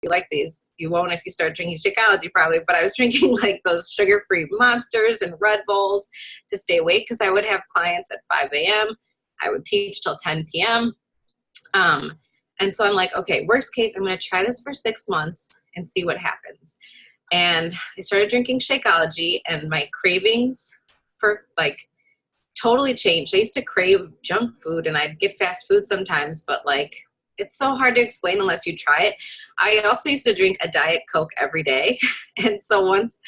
you like these. You won't if you start drinking Shakeology probably, but I was drinking like those sugar-free Monsters and Red Bulls to stay awake because I would have clients at 5 a.m. I would teach till 10 p.m. And so I'm like, okay, worst case, I'm going to try this for 6 months and see what happens. And I started drinking Shakeology, and my cravings for like totally changed. I used to crave junk food, and I'd get fast food sometimes, but like it's so hard to explain unless you try it. I also used to drink a Diet Coke every day. And so once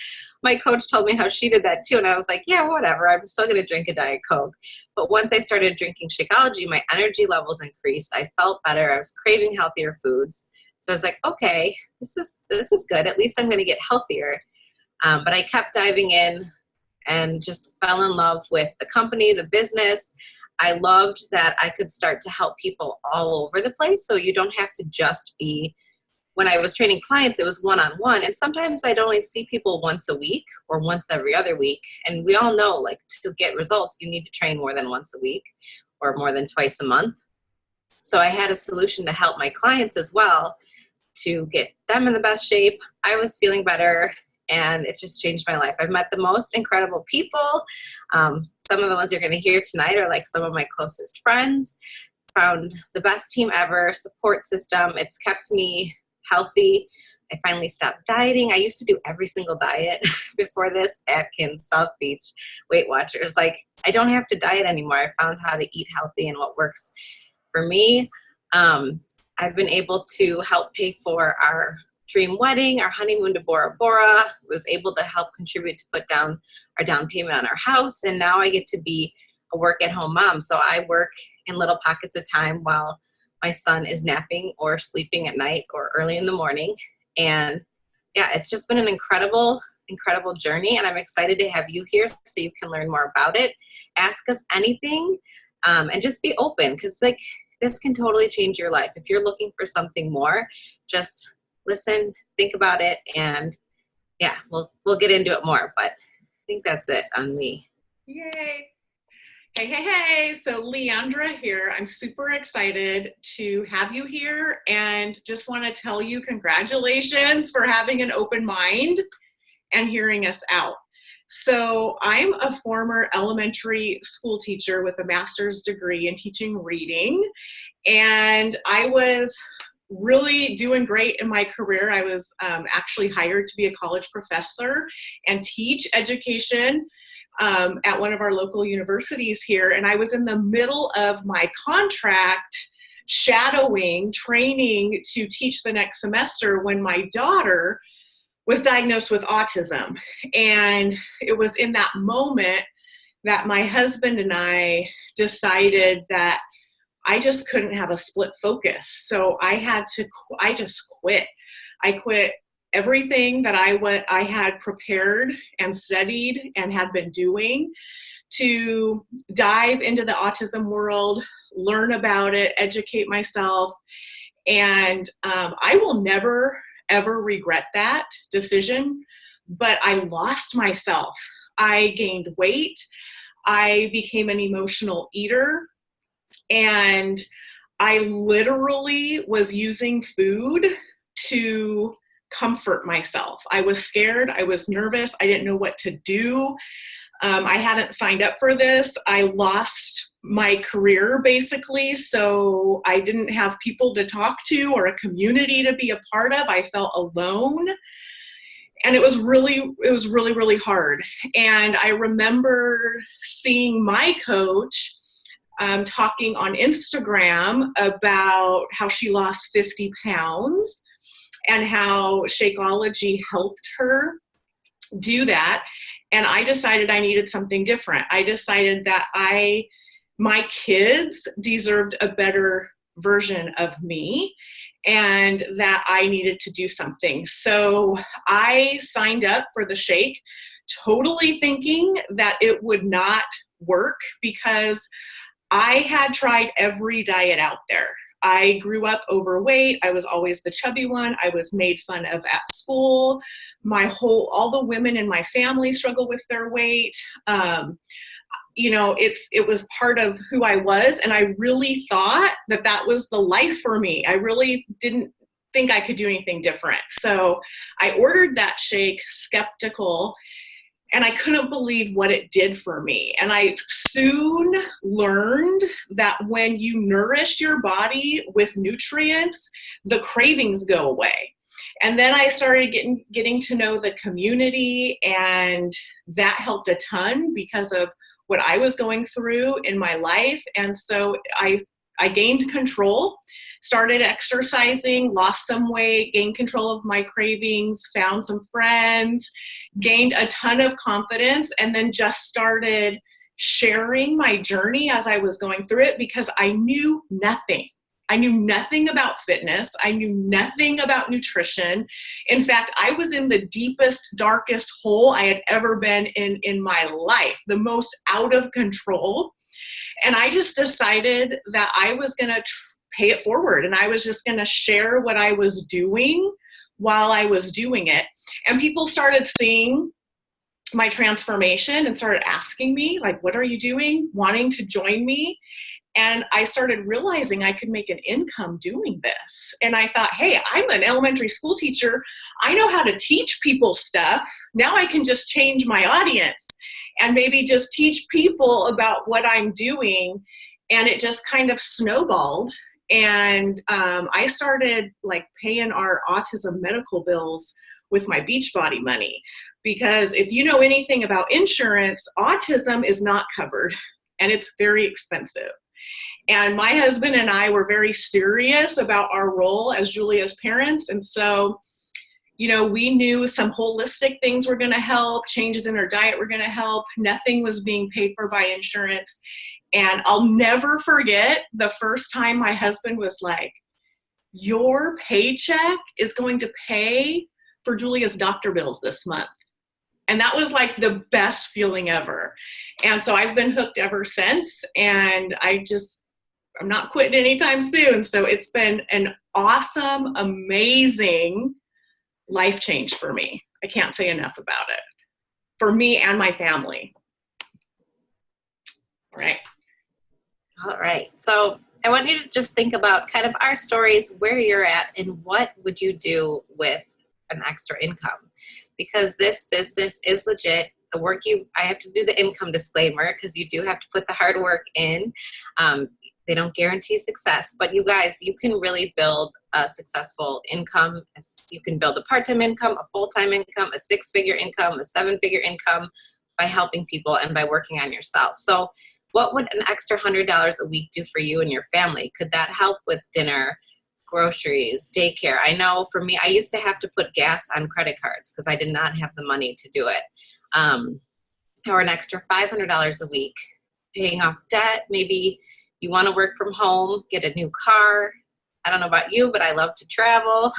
my coach told me how she did that too, and I was like, yeah, whatever, I'm still going to drink a Diet Coke. But once I started drinking Shakeology, my energy levels increased. I felt better. I was craving healthier foods. So I was like, okay, this is good. At least I'm going to get healthier. But I kept diving in and just fell in love with the company, the business. I loved that I could start to help people all over the place. So you don't have to just be, when I was training clients, it was one-on-one. And sometimes I'd only see people once a week or once every other week. And we all know, like, to get results, you need to train more than once a week or more than twice a month. So I had a solution to help my clients as well to get them in the best shape. I was feeling better, and it just changed my life. I've met the most incredible people. Some of the ones you're going to hear tonight are like some of my closest friends. Found the best team ever, support system. It's kept me healthy. I finally stopped dieting. I used to do every single diet before this, Atkins, South Beach, Weight Watchers. Like, I don't have to diet anymore. I found how to eat healthy and what works for me. I've been able to help pay for our dream wedding, our honeymoon to Bora Bora, was able to help contribute to put down our down payment on our house. And now I get to be a work-at-home mom. So I work in little pockets of time while my son is napping or sleeping at night or early in the morning. And yeah, it's just been an incredible, incredible journey. And I'm excited to have you here so you can learn more about it. Ask us anything, and just be open, because like this can totally change your life. If you're looking for something more, just listen, think about it, and yeah, we'll get into it more. But I think that's it on me. Yay. Hey. So Leandra here. I'm super excited to have you here, and just want to tell you congratulations for having an open mind and hearing us out. So I'm a former elementary school teacher with a master's degree in teaching reading, and I was really doing great in my career. I was actually hired to be a college professor and teach education at one of our local universities here. And I was in the middle of my contract shadowing, training to teach the next semester when my daughter was diagnosed with autism. And it was in that moment that my husband and I decided that I just couldn't have a split focus. So I just quit. I quit everything that I had prepared and studied and had been doing to dive into the autism world, learn about it, educate myself. And I will never, ever regret that decision, but I lost myself. I gained weight. I became an emotional eater. And I literally was using food to comfort myself. I was scared. I was nervous. I didn't know what to do. I hadn't signed up for this. I lost my career basically. So I didn't have people to talk to or a community to be a part of. I felt alone. And it was really, really hard. And I remember seeing my coach talking on Instagram about how she lost 50 pounds and how Shakeology helped her do that. And I decided I needed something different. I decided that my kids deserved a better version of me and that I needed to do something. So I signed up for the shake, totally thinking that it would not work because I had tried every diet out there. I grew up overweight. I was always the chubby one. I was made fun of at school. All the women in my family struggle with their weight. It was part of who I was. And I really thought that was the life for me. I really didn't think I could do anything different. So I ordered that shake, skeptical, and I couldn't believe what it did for me. And I soon learned that when you nourish your body with nutrients, the cravings go away. And then I started getting to know the community, and that helped a ton because of what I was going through in my life. And so I gained control, started exercising, lost some weight, gained control of my cravings, found some friends, gained a ton of confidence, and then just started sharing my journey as I was going through it, because I knew nothing. I knew nothing about fitness. I knew nothing about nutrition. In fact, I was in the deepest, darkest hole I had ever been in my life, the most out of control. And I just decided that I was going to pay it forward, and I was just going to share what I was doing while I was doing it. And people started seeing my transformation and started asking me, like, what are you doing? Wanting to join me. And I started realizing I could make an income doing this. And I thought, hey, I'm an elementary school teacher. I know how to teach people stuff. Now I can just change my audience and maybe just teach people about what I'm doing. And it just kind of snowballed. And I started like paying our autism medical bills with my Beachbody money. Because if you know anything about insurance, autism is not covered and it's very expensive. And my husband and I were very serious about our role as Julia's parents. And so, you know, we knew some holistic things were going to help, changes in her diet were going to help. Nothing was being paid for by insurance. And I'll never forget the first time my husband was like, your paycheck is going to pay for Julia's doctor bills this month. And that was like the best feeling ever. And so I've been hooked ever since. And I'm not quitting anytime soon. So it's been an awesome, amazing life change for me. I can't say enough about it. For me and my family. All right. All right. So I want you to just think about kind of our stories, where you're at, and what would you do with an extra income? Because this business is legit. The work I have to do the income disclaimer because you do have to put the hard work in. They don't guarantee success, but you guys, you can really build a successful income. You can build a part-time income, a full-time income, a six-figure income, a seven-figure income by helping people and by working on yourself. So what would an extra $100 a week do for you and your family? Could that help with dinner, groceries, daycare? I know for me, I used to have to put gas on credit cards because I did not have the money to do it. Or an extra $500 a week, paying off debt. Maybe you want to work from home, get a new car. I don't know about you, but I love to travel.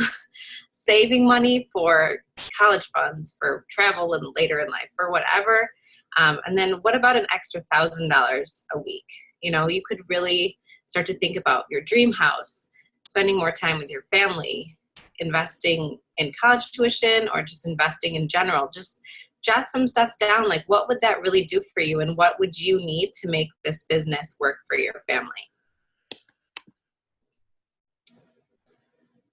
Saving money for college funds, for travel and later in life, for whatever. And then what about an extra $1,000 a week? You know, you could really start to think about your dream house, spending more time with your family, investing in college tuition, or just investing in general. Just jot some stuff down, like what would that really do for you, and what would you need to make this business work for your family?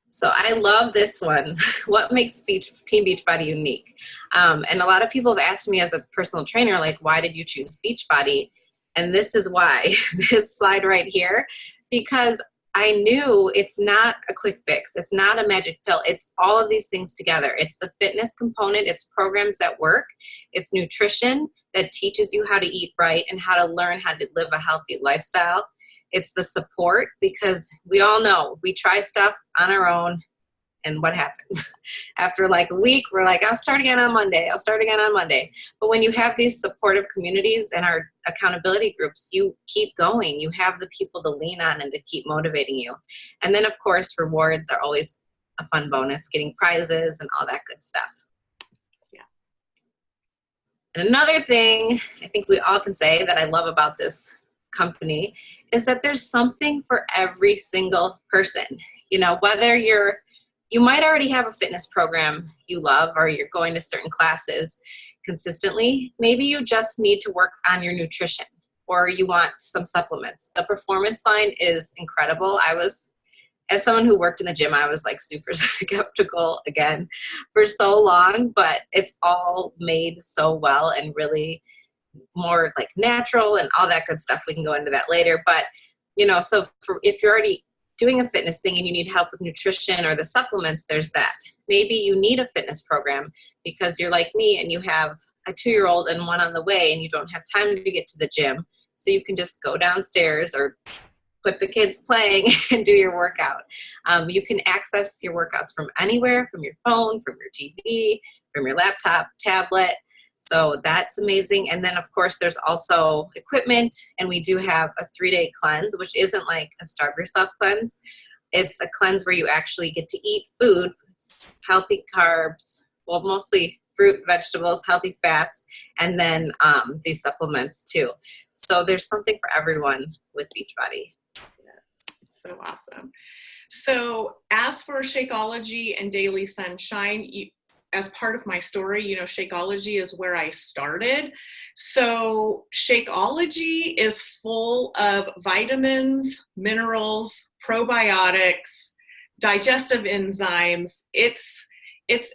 So I love this one. What makes Team Beachbody unique? And a lot of people have asked me as a personal trainer, like, why did you choose Beachbody? And this is why, this slide right here, because I knew it's not a quick fix. It's not a magic pill. It's all of these things together. It's the fitness component. It's programs that work. It's nutrition that teaches you how to eat right and how to learn how to live a healthy lifestyle. It's the support, because we all know we try stuff on our own, and what happens? After like a week, we're like, I'll start again on Monday. I'll start again on Monday. But when you have these supportive communities and our accountability groups, you keep going. You have the people to lean on and to keep motivating you. And then, of course, rewards are always a fun bonus, getting prizes and all that good stuff. Yeah. And another thing I think we all can say that I love about this company is that there's something for every single person. You know, whether you might already have a fitness program you love, or you're going to certain classes consistently. Maybe you just need to work on your nutrition, or you want some supplements. The performance line is incredible. I was as someone who worked in the gym, I was like super skeptical again for so long, but it's all made so well and really more like natural and all that good stuff. We can go into that later. But, so if you're already doing a fitness thing and you need help with nutrition or the supplements, there's that. Maybe you need a fitness program because you're like me and you have a 2-year-old and one on the way and you don't have time to get to the gym. So you can just go downstairs or put the kids playing and do your workout. You can access your workouts from anywhere, from your phone, from your TV, from your laptop, tablet. So that's amazing. And then, of course, there's also equipment, and we do have a 3-day cleanse, which isn't like a starve yourself cleanse. It's a cleanse where you actually get to eat food, healthy carbs, well, mostly fruit, vegetables, healthy fats, and then these supplements too. So there's something for everyone with Beachbody. Yes, so awesome. So as for Shakeology and Daily Sunshine, as part of my story, Shakeology is where I started. So Shakeology is full of vitamins, minerals, probiotics, digestive enzymes. It's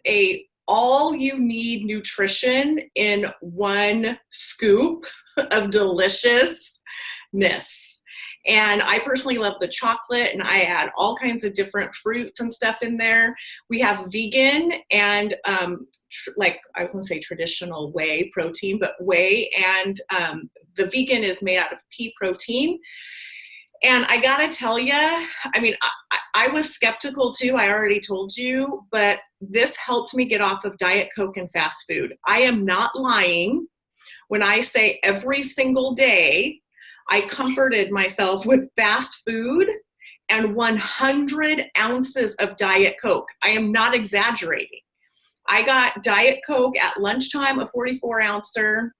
a all you need nutrition in one scoop of deliciousness. And I personally love the chocolate, and I add all kinds of different fruits and stuff in there. We have vegan and like I was gonna say traditional whey protein, but whey, and the vegan is made out of pea protein. And I gotta tell you, I mean, I was skeptical too, I already told you, but this helped me get off of Diet Coke and fast food. I am not lying when I say every single day I comforted myself with fast food and 100 ounces of Diet Coke. I am not exaggerating. I got Diet Coke at lunchtime, a 44-ouncer.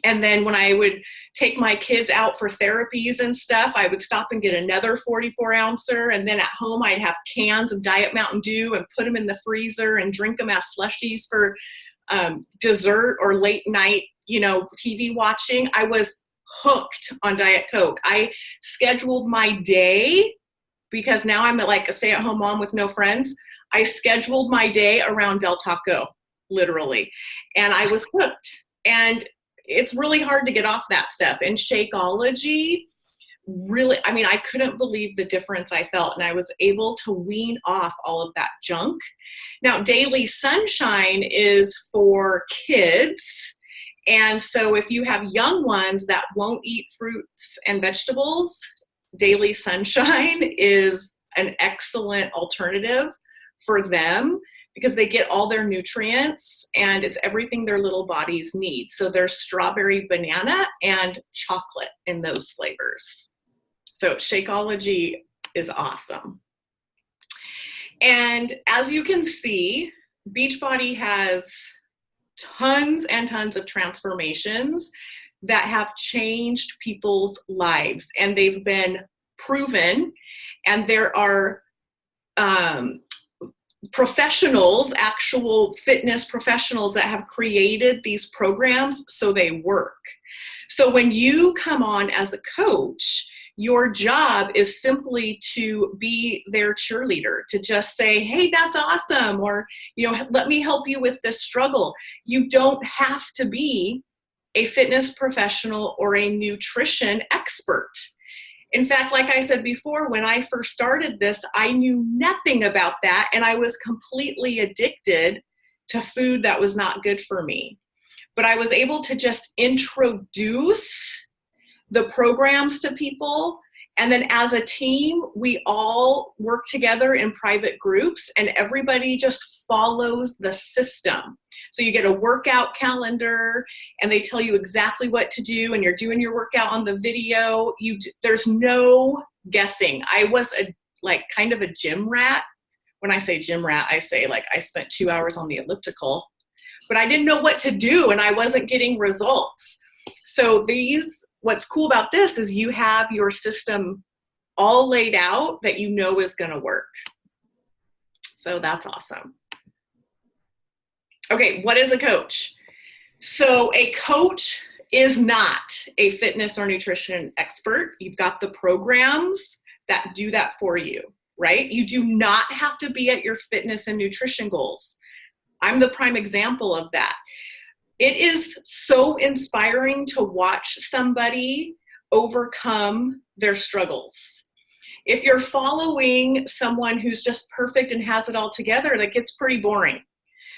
And then when I would take my kids out for therapies and stuff, I would stop and get another 44-ouncer. And then at home, I'd have cans of Diet Mountain Dew and put them in the freezer and drink them as slushies for dessert or late night, TV watching. I was hooked on Diet Coke. I scheduled my day because now I'm like a stay-at-home mom with no friends. I scheduled my day around Del Taco, literally. And I was hooked. And it's really hard to get off that stuff. And Shakeology, really, I mean, I couldn't believe the difference I felt. And I was able to wean off all of that junk. Now, Daily Sunshine is for kids. And so if you have young ones that won't eat fruits and vegetables, Daily Sunshine is an excellent alternative for them because they get all their nutrients and it's everything their little bodies need. So there's strawberry, banana, and chocolate in those flavors. So Shakeology is awesome. And as you can see, Beachbody has tons and tons of transformations that have changed people's lives, and they've been proven. And there are professionals, actual fitness professionals that have created these programs so they work. So when you come on as a coach, your job is simply to be their cheerleader, to just say, hey, that's awesome, or, let me help you with this struggle. You don't have to be a fitness professional or a nutrition expert. In fact, like I said before, when I first started this, I knew nothing about that, and I was completely addicted to food that was not good for me. But I was able to just introduce the programs to people, and then as a team, we all work together in private groups, and everybody just follows the system. So you get a workout calendar, and they tell you exactly what to do, and you're doing your workout on the video. There's no guessing. I was kind of a gym rat. When I say gym rat, I say like I spent 2 hours on the elliptical, but I didn't know what to do, and I wasn't getting results. So what's cool about this is you have your system all laid out that you know is going to work. So that's awesome. Okay, what is a coach? So a coach is not a fitness or nutrition expert. You've got the programs that do that for you. right? You do not have to be at your fitness and nutrition goals. I'm the prime example of that. It is so inspiring to watch somebody overcome their struggles. If you're following someone who's just perfect and has it all together, that gets pretty boring.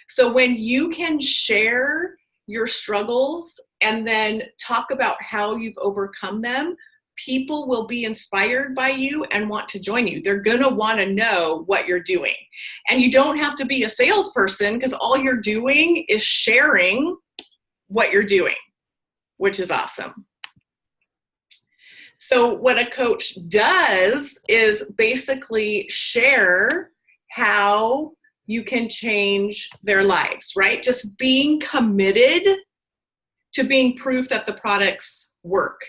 So when you can share your struggles and then talk about how you've overcome them, people will be inspired by you and want to join you. They're going to want to know what you're doing. And you don't have to be a salesperson, because all you're doing is sharing what you're doing, which is awesome. So what a coach does is basically share how you can change their lives, right? Just being committed to being proof that the products work.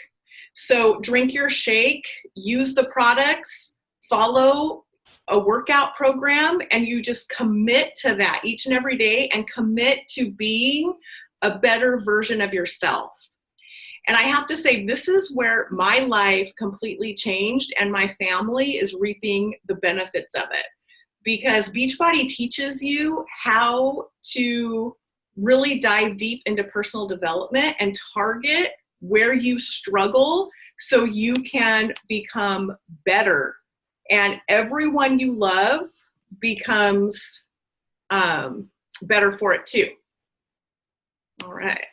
So drink your shake, use the products, follow a workout program, and you just commit to that each and every day and commit to being a better version of yourself. And I have to say, this is where my life completely changed, and my family is reaping the benefits of it. Because Beachbody teaches you how to really dive deep into personal development and target where you struggle so you can become better. And everyone you love becomes better for it too. All right.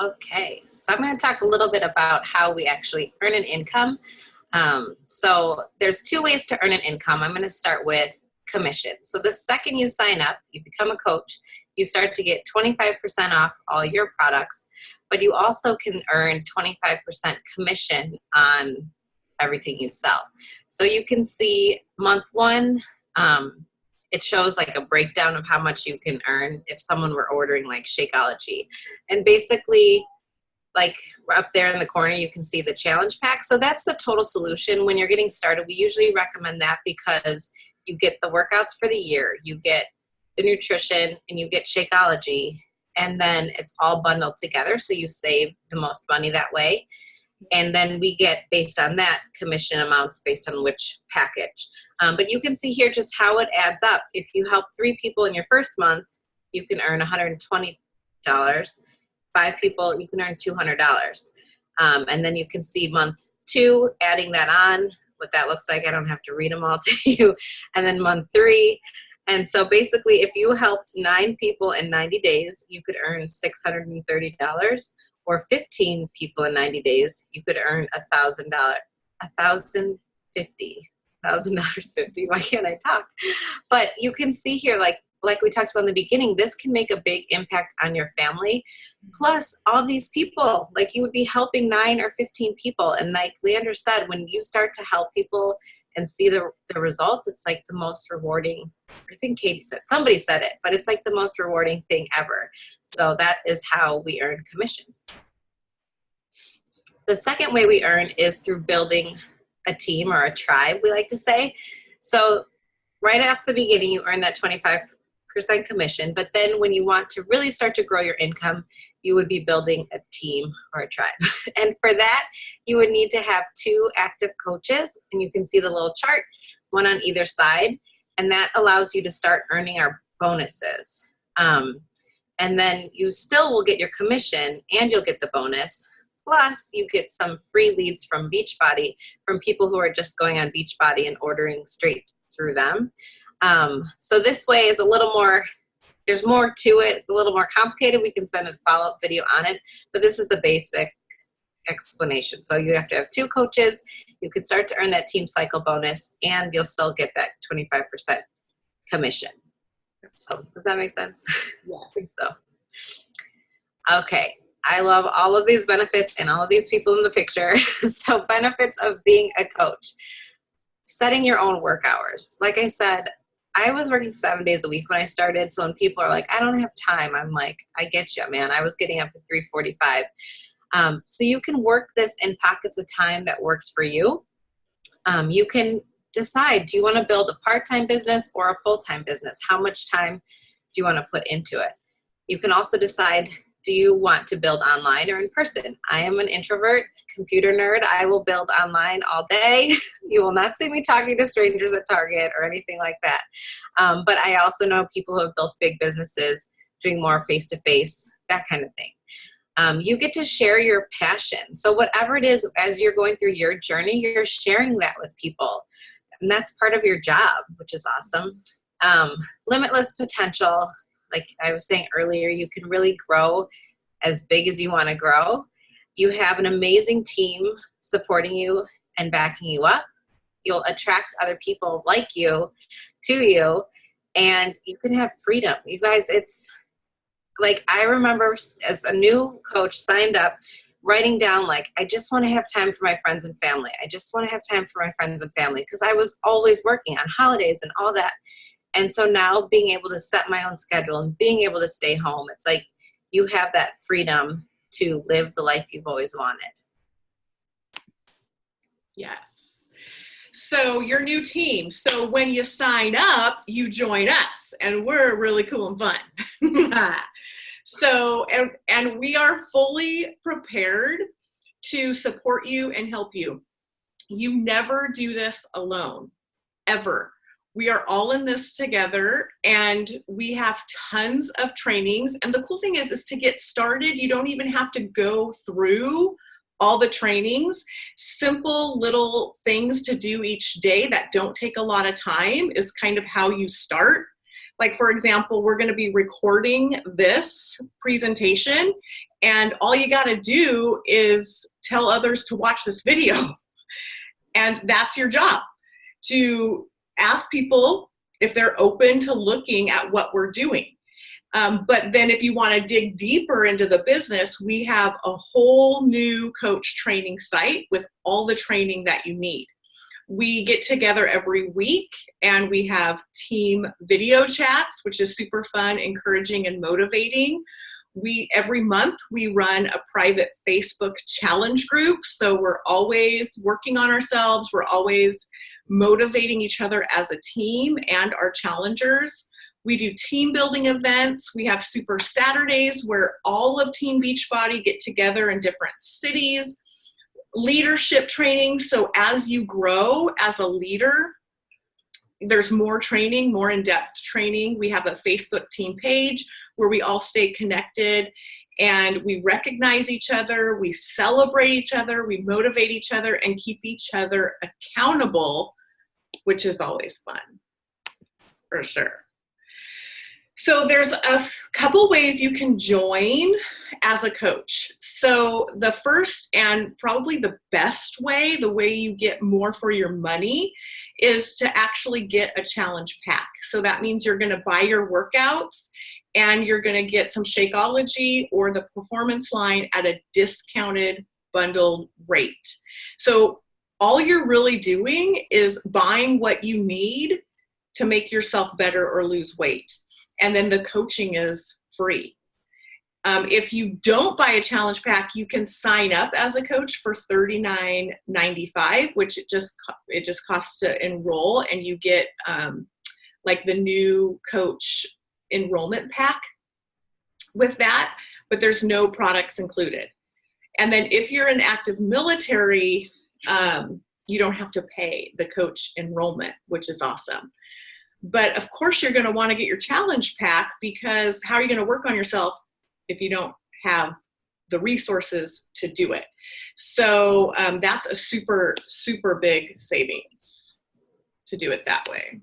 Okay, so I'm going to talk a little bit about how we actually earn an income. So there's two ways to earn an income. I'm going to start with commission. So the second you sign up, you become a coach, you start to get 25% off all your products, but you also can earn 25% commission on everything you sell. So you can see month one, it shows like a breakdown of how much you can earn if someone were ordering like Shakeology. And basically, like up there in the corner, you can see the challenge pack. So that's the total solution. When you're getting started, we usually recommend that because you get the workouts for the year, you get the nutrition, and you get Shakeology, and then it's all bundled together. So you save the most money that way. And then we get, based on that, commission amounts based on which package. But you can see here just how it adds up. If you help 3 people in your first month, you can earn $120. 5 people, you can earn $200. And then you can see month 2, adding that on, what that looks like. I don't have to read them all to you. And then month 3. And so basically, if you helped 9 people in 90 days, you could earn $630. Or 15 people in 90 days, you could earn $1,000, $1,050. Why can't I talk? But you can see here, like we talked about in the beginning, this can make a big impact on your family. Plus, all these people, like you would be helping 9 or 15 people. And like Leandra said, when you start to help people and see the results, it's like the most rewarding. I think Katie said, somebody said it, but it's like the most rewarding thing ever. So that is how we earn commission. The second way we earn is through building a team or a tribe, we like to say. So right off the beginning, you earn that 25% commission, but then when you want to really start to grow your income, you would be building a team or a tribe. And for that, you would need to have 2 active coaches, and you can see the little chart, one on either side, and that allows you to start earning our bonuses. And then you still will get your commission and you'll get the bonus. Plus, you get some free leads from Beachbody from people who are just going on Beachbody and ordering straight through them. So this way is a little more, there's more to it, a little more complicated. We can send a follow-up video on it, but this is the basic explanation. So you have to have 2 coaches. You could start to earn that team cycle bonus, and you'll still get that 25% commission. So does that make sense? Yes. I think so. Okay. I love all of these benefits and all of these people in the picture. So benefits of being a coach. Setting your own work hours. Like I said, I was working 7 days a week when I started. So when people are like, I don't have time, I'm like, I get you, man. I was getting up at 3:45. So you can work this in pockets of time that works for you. You can decide, do you want to build a part-time business or a full-time business? How much time do you want to put into it? You can also decide, Do you want to build online or in person? I am an introvert, computer nerd. I will build online all day. You will not see me talking to strangers at Target or anything like that. But I also know people who have built big businesses doing more face-to-face, that kind of thing. You get to share your passion. So whatever it is, as you're going through your journey, you're sharing that with people. And that's part of your job, which is awesome. Limitless potential. Like I was saying earlier, you can really grow as big as you want to grow. You have an amazing team supporting you and backing you up. You'll attract other people like you to you, and you can have freedom. You guys, it's like, I remember as a new coach signed up, writing down, like, I just want to have time for my friends and family. I just want to have time for my friends and family, because I was always working on holidays and all that. And so now being able to set my own schedule and being able to stay home, it's like you have that freedom to live the life you've always wanted. Yes. So your new team. So when you sign up, you join us, and we're really cool and fun. So, and we are fully prepared to support you and help you. You never do this alone, ever. We are all in this together, and we have tons of trainings. And the cool thing is to get started, you don't even have to go through all the trainings. Simple little things to do each day that don't take a lot of time is kind of how you start. Like, for example, we're going to be recording this presentation, and all you got to do is tell others to watch this video. And that's your job, to ask people if they're open to looking at what we're doing. But then if you want to dig deeper into the business, we have a whole new coach training site with all the training that you need. We get together every week, and we have team video chats, which is super fun, encouraging, and motivating. Every month we run a private Facebook challenge group. So we're always working on ourselves. We're always motivating each other as a team and our challengers. We do team building events. We have Super Saturdays where all of Team Beachbody get together in different cities. Leadership training. So as you grow as a leader, there's more training, more in-depth training. We have a Facebook team page where we all stay connected, and we recognize each other, we celebrate each other, we motivate each other, and keep each other accountable, which is always fun, for sure. So there's a couple ways you can join as a coach. So the first and probably the best way, the way you get more for your money, is to actually get a challenge pack. So that means you're going to buy your workouts, and you're going to get some Shakeology or the Performance line at a discounted bundled rate. So all you're really doing is buying what you need to make yourself better or lose weight. And then the coaching is free. If you don't buy a challenge pack, you can sign up as a coach for $39.95, which it just costs to enroll, and you get like the new coach enrollment pack with that, but there's no products included. And then if you're an active military, you don't have to pay the coach enrollment, which is awesome. But of course, you're going to want to get your challenge pack, because how are you going to work on yourself if you don't have the resources to do it? So that's a super, super big savings to do it that way.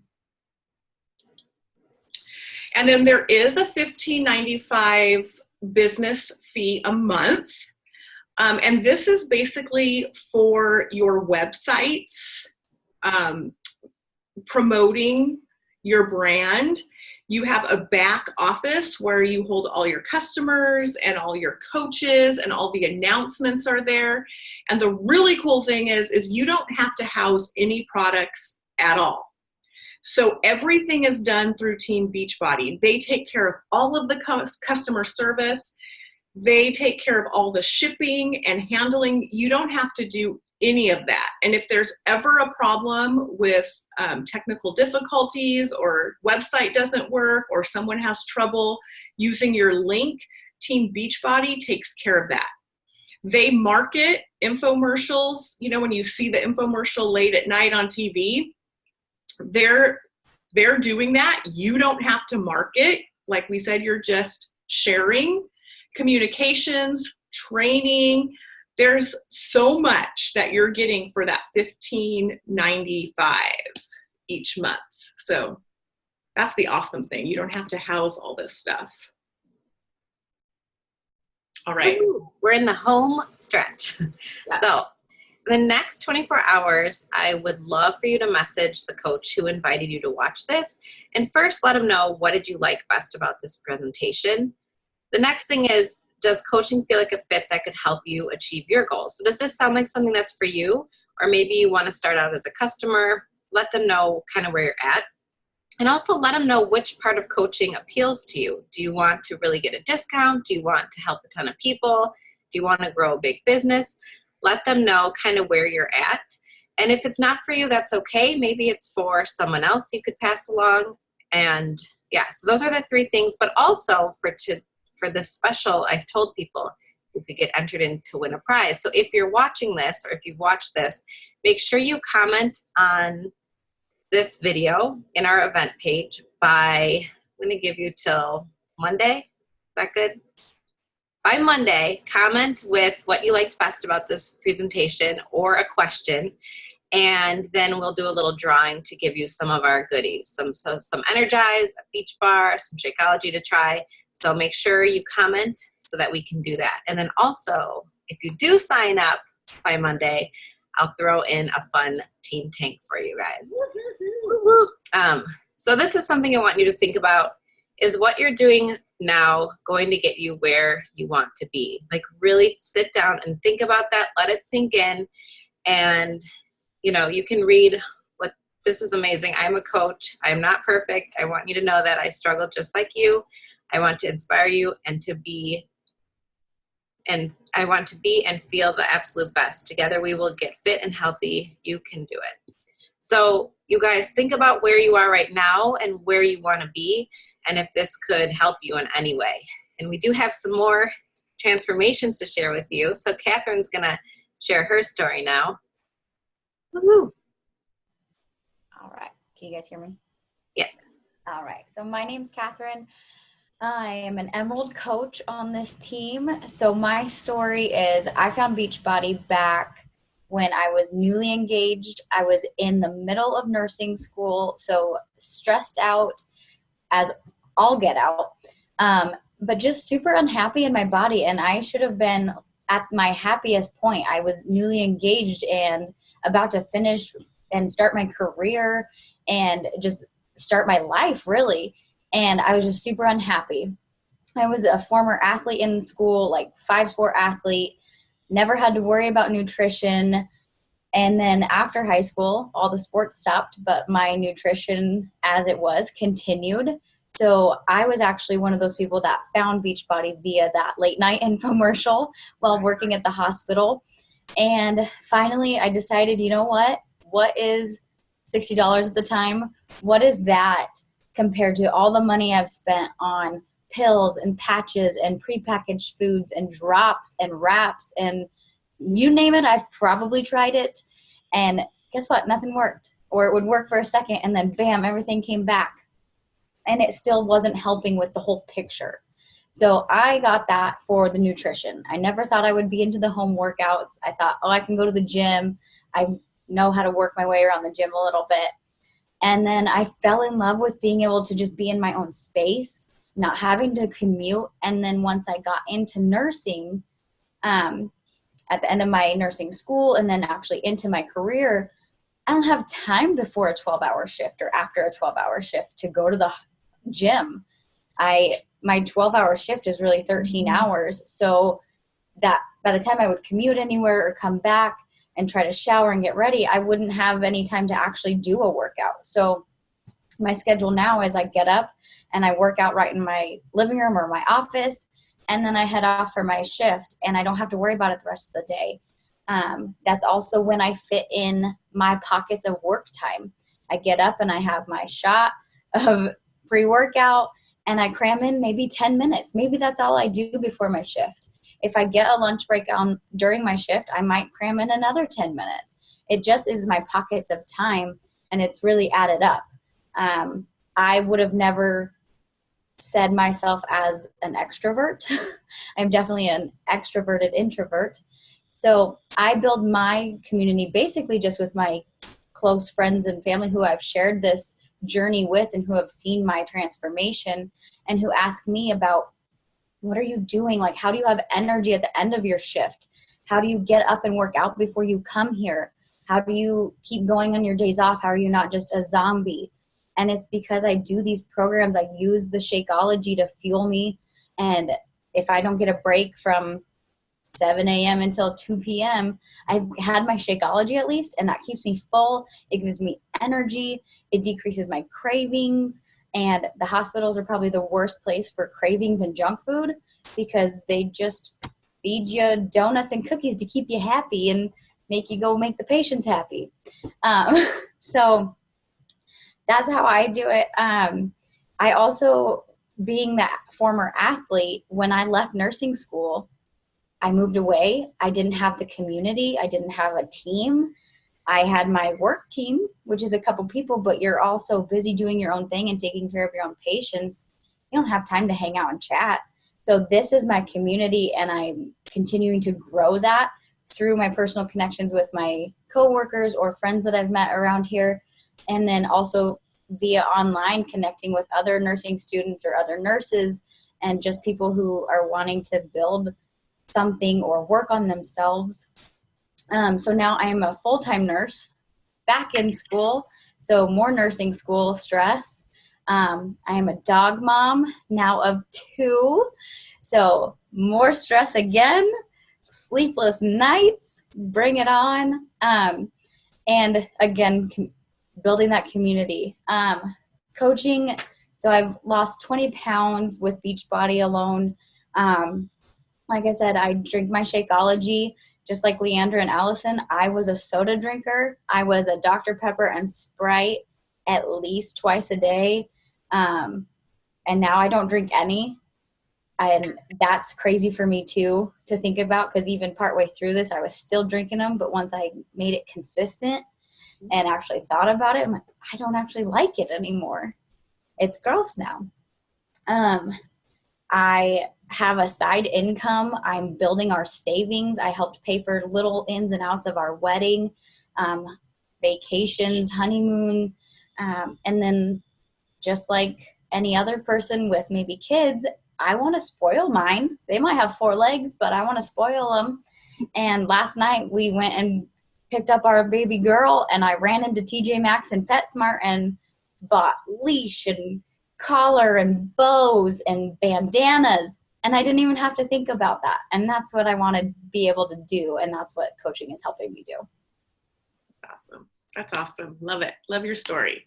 And then there is a $15.95 business fee a month. And this is basically for your websites, promoting your brand. You have a back office where you hold all your customers and all your coaches, and all the announcements are there. And the really cool thing is you don't have to house any products at all. So everything is done through Team Beachbody. They take care of all of the customer service. They take care of all the shipping and handling. You don't have to do any of that. And if there's ever a problem with technical difficulties, or website doesn't work, or someone has trouble using your link, Team Beachbody takes care of that. They market infomercials. You know, when you see the infomercial late at night on TV, they're doing that. You don't have to market. Like we said, you're just sharing communications, training. There's so much that you're getting for that $15.95 each month. So that's the awesome thing. You don't have to house all this stuff. All right. Ooh, we're in the home stretch. Yes. So the next 24 hours, I would love for you to message the coach who invited you to watch this. And first, let them know, what did you like best about this presentation? The next thing is, does coaching feel like a fit that could help you achieve your goals? So does this sound like something that's for you? Or maybe you want to start out as a customer. Let them know kind of where you're at. And also let them know which part of coaching appeals to you. Do you want to really get a discount? Do you want to help a ton of people? Do you want to grow a big business? Let them know kind of where you're at. And if it's not for you, that's okay. Maybe it's for someone else you could pass along. And yeah, so those are the three things. But also for this special, I told people you could get entered in to win a prize. So if you're watching this, or if you've watched this, make sure you comment on this video in our event page by, I'm going to give you till Monday. Is that good? By Monday, comment with what you liked best about this presentation or a question, and then we'll do a little drawing to give you some of our goodies. Some Energize, a beach bar, some Shakeology to try. So make sure you comment so that we can do that. And then also, if you do sign up by Monday, I'll throw in a fun team tank for you guys. So this is something I want you to think about. Is what you're doing now going to get you where you want to be? Like, really sit down and think about that. Let it sink in. And, you know, you can read what, this is amazing. I'm a coach. I'm not perfect. I want you to know that I struggle just like you. I want to inspire you and I want to be and feel the absolute best. Together we will get fit and healthy. You can do it. So you guys, think about where you are right now and where you want to be, and if this could help you in any way. And we do have some more transformations to share with you. So Catherine's going to share her story now. Woo-hoo. All right. Can you guys hear me? Yeah. All right. So my name's Catherine. I am an Emerald coach on this team. So my story is, I found Beachbody back when I was newly engaged. I was in the middle of nursing school, so stressed out as all get out, but just super unhappy in my body. And I should have been at my happiest point. I was newly engaged and about to finish and start my career and just start my life, really. And I was just super unhappy. I was a former athlete in school, like 5-sport athlete, never had to worry about nutrition. And then after high school, all the sports stopped, but my nutrition as it was continued. So I was actually one of those people that found Beachbody via that late night infomercial while working at the hospital. And finally I decided, you know what is $60 at the time? What is that compared to all the money I've spent on pills and patches and prepackaged foods and drops and wraps and you name it, I've probably tried it. And guess what? Nothing worked. Or it would work for a second and then bam, everything came back. And it still wasn't helping with the whole picture. So I got that for the nutrition. I never thought I would be into the home workouts. I thought, oh, I can go to the gym. I know how to work my way around the gym a little bit. And then I fell in love with being able to just be in my own space, not having to commute. And then once I got into nursing, at the end of my nursing school and then actually into my career, I don't have time before a 12-hour shift or after a 12-hour shift to go to the gym. My 12-hour shift is really 13 hours. So that by the time I would commute anywhere or come back and try to shower and get ready, I wouldn't have any time to actually do a workout. So my schedule now is I get up and I work out right in my living room or my office, and then I head off for my shift and I don't have to worry about it the rest of the day. That's also when I fit in my pockets of work time. I get up and I have my shot of pre-workout and I cram in maybe 10 minutes. Maybe that's all I do before my shift. If I get a lunch break on during my shift, I might cram in another 10 minutes. It just is my pockets of time, and it's really added up. I would have never said myself as an extrovert. I'm definitely an extroverted introvert. So I build my community basically just with my close friends and family who I've shared this journey with and who have seen my transformation and who ask me about, what are you doing? Like, how do you have energy at the end of your shift? How do you get up and work out before you come here? How do you keep going on your days off? How are you not just a zombie? And it's because I do these programs. I use the Shakeology to fuel me. And if I don't get a break from 7 a.m. until 2 p.m., I've had my Shakeology at least, and that keeps me full. It gives me energy. It decreases my cravings. And the hospitals are probably the worst place for cravings and junk food because they just feed you donuts and cookies to keep you happy and make you go make the patients happy. So that's how I do it. I also, being that former athlete, when I left nursing school, I moved away. I didn't have the community. I didn't have a team. I had my work team, which is a couple people, but you're also busy doing your own thing and taking care of your own patients. You don't have time to hang out and chat. So this is my community, and I'm continuing to grow that through my personal connections with my coworkers or friends that I've met around here. And then also via online, connecting with other nursing students or other nurses and just people who are wanting to build something or work on themselves. So now I'm a full-time nurse back in school. So more nursing school stress. I am a dog mom now of 2. So more stress again, sleepless nights, bring it on. And again, building that community. Coaching, so I've lost 20 pounds with Beachbody alone. Like I said, I drink my Shakeology. Just like Leandra and Allison, I was a soda drinker. I was a Dr. Pepper and Sprite at least twice a day. And now I don't drink any. And that's crazy for me too, to think about, because even partway through this, I was still drinking them. But once I made it consistent and actually thought about it, I'm like, I don't actually like it anymore. It's gross now. I have a side income. I'm building our savings. I helped pay for little ins and outs of our wedding, vacations, honeymoon. And then just like any other person with maybe kids, I want to spoil mine. They might have 4 legs, but I want to spoil them. And last night we went and picked up our baby girl, and I ran into TJ Maxx and PetSmart and bought leash and collar and bows and bandanas. And I didn't even have to think about that. And that's what I want to be able to do. And that's what coaching is helping me do. That's awesome. That's awesome. Love it. Love your story.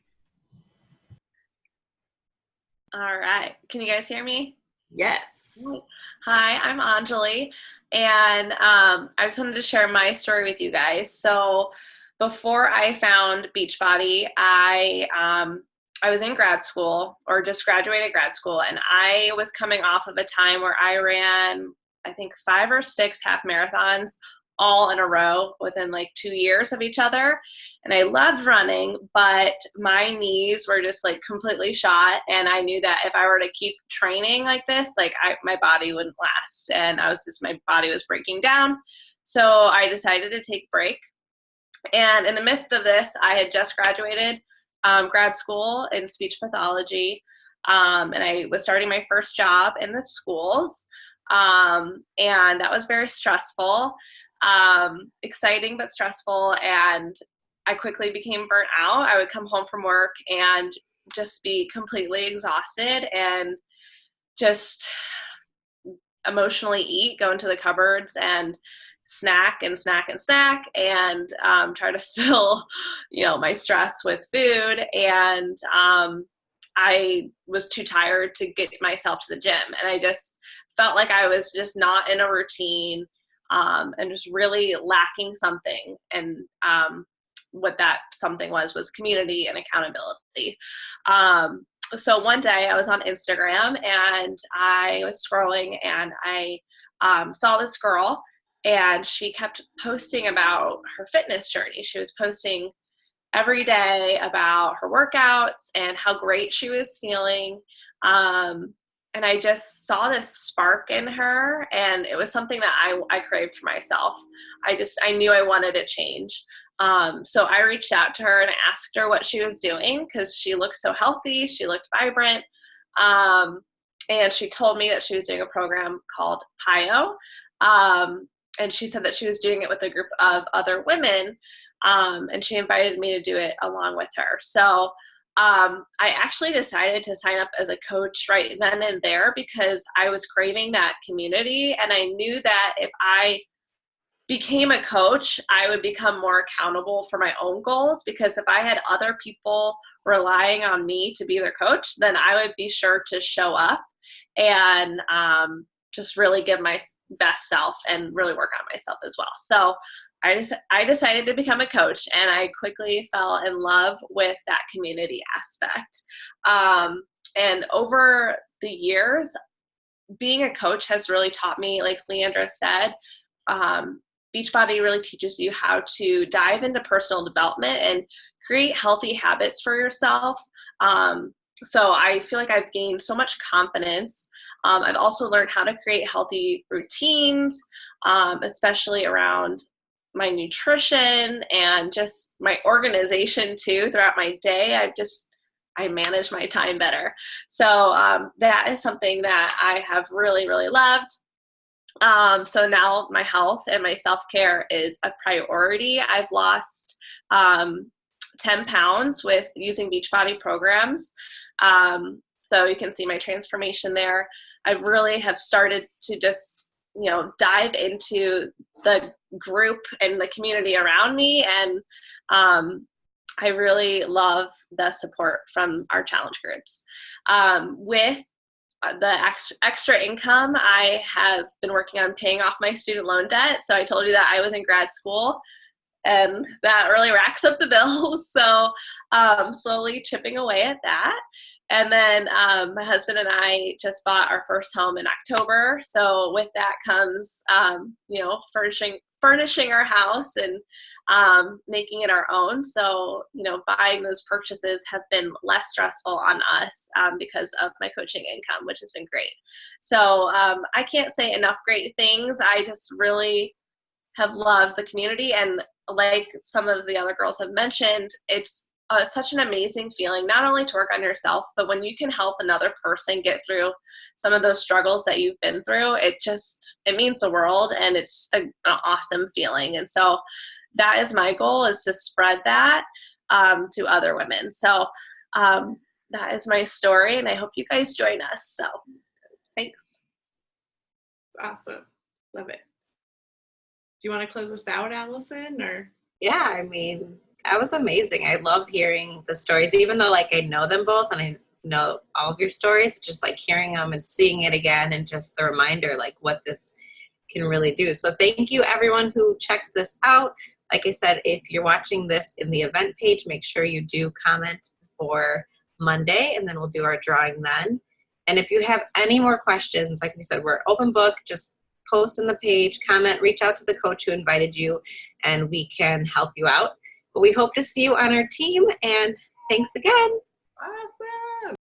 All right. Can you guys hear me? Yes. Hi, I'm Anjali. And I just wanted to share my story with you guys. So before I found Beachbody, I was in grad school, or just graduated grad school, and I was coming off of a time where I ran, I think, 5 or 6 half marathons all in a row within like 2 years of each other. And I loved running, but my knees were just like completely shot. And I knew that if I were to keep training like this, like my body wouldn't last. And my body was breaking down. So I decided to take a break. And in the midst of this, I had just graduated grad school in speech pathology. And I was starting my first job in the schools. And that was very stressful, exciting, but stressful. And I quickly became burnt out. I would come home from work and just be completely exhausted and just emotionally go into the cupboards and snack and try to fill, my stress with food. And I was too tired to get myself to the gym. And I just felt like I was just not in a routine, and just really lacking something. And what that something was community and accountability. so one day I was on Instagram and I was scrolling and I saw this girl, and she kept posting about her fitness journey. She was posting every day about her workouts and how great she was feeling. And I just saw this spark in her, and it was something that I craved for myself. I knew I wanted to change. So I reached out to her and I asked her what she was doing, because she looked so healthy. She looked vibrant. And she told me that she was doing a program called PIO. And she said that she was doing it with a group of other women. And she invited me to do it along with her. So I actually decided to sign up as a coach right then and there, because I was craving that community. And I knew that if I became a coach, I would become more accountable for my own goals, because if I had other people relying on me to be their coach, then I would be sure to show up and just really give my best self and really work on myself as well. So I decided to become a coach, and I quickly fell in love with that community aspect. And over the years, being a coach has really taught me, like Leandra said, Beachbody really teaches you how to dive into personal development and create healthy habits for yourself. So I feel like I've gained so much confidence. I've also learned how to create healthy routines, especially around my nutrition and just my organization too throughout my day. I manage my time better. So that is something that I have really, really loved. So now my health and my self-care is a priority. I've lost 10 pounds with using Beachbody programs. So you can see my transformation there. I really have started to just, dive into the group and the community around me. And I really love the support from our challenge groups. With the extra income, I have been working on paying off my student loan debt. So I told you that I was in grad school, and that really racks up the bills. So slowly chipping away at that. And then my husband and I just bought our first home in October. So with that comes, furnishing our house and making it our own. So, buying those purchases have been less stressful on us because of my coaching income, which has been great. So I can't say enough great things. I just really have loved the community. And like some of the other girls have mentioned, it's such an amazing feeling, not only to work on yourself, but when you can help another person get through some of those struggles that you've been through, it means the world, and it's an awesome feeling. And so that is my goal, is to spread that to other women. So that is my story, and I hope you guys join us. So thanks. Awesome. Love it. Do you want to close us out, Allison? Or Yeah, that was amazing. I love hearing the stories, even though I know them both and I know all of your stories, just hearing them and seeing it again, and just the reminder what this can really do. So thank you everyone who checked this out. Like I said, if you're watching this in the event page, make sure you do comment before Monday, and then we'll do our drawing then. And if you have any more questions, like we said, we're open book. Just post in the page, comment, reach out to the coach who invited you, and we can help you out. But we hope to see you on our team, and thanks again. awesome.